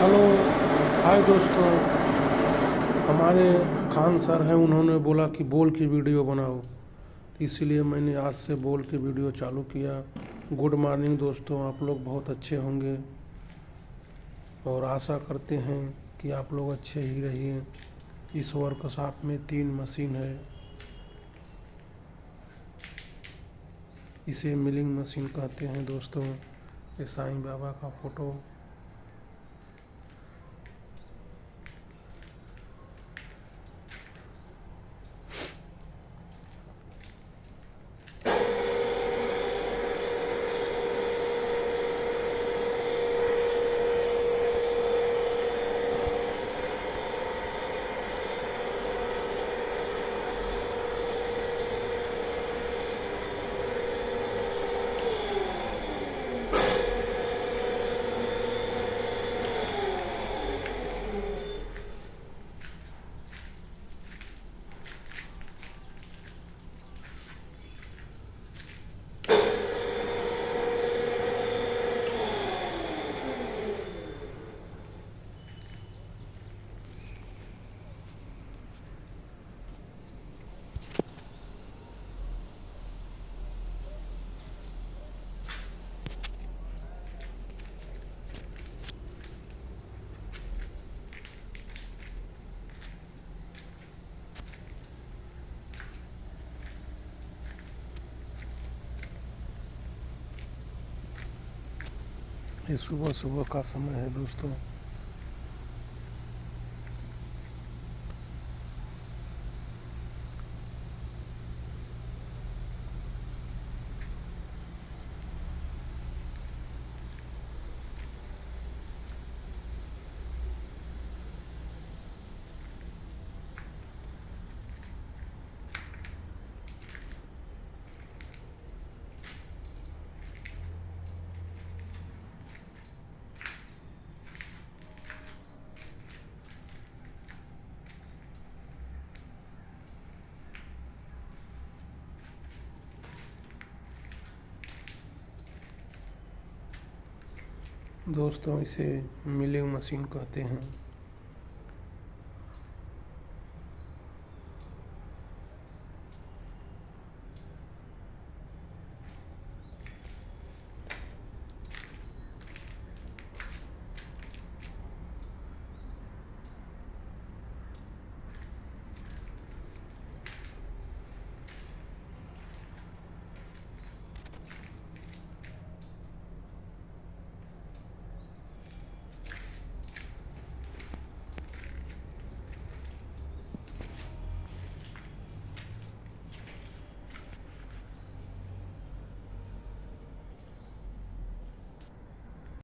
Hello. हाय दोस्तों। हमारे Khan sir हैं, उन्होंने बोला कि बोल की वीडियो बनाओ, तो इसीलिए मैंने आज से बोल की वीडियो चालू किया। गुड मॉर्निंग दोस्तों, आप लोग बहुत अच्छे होंगे और आशा करते हैं कि आप लोग अच्छे ही रहिए। इस वर्कशॉप में 3 मशीन है। इसे मिलिंग मशीन कहते हैं दोस्तों। ये साईं बाबा का फ़ोटो। ये सुबह सुबह का समय है दोस्तों। दोस्तों इसे मिलिंग मशीन कहते हैं।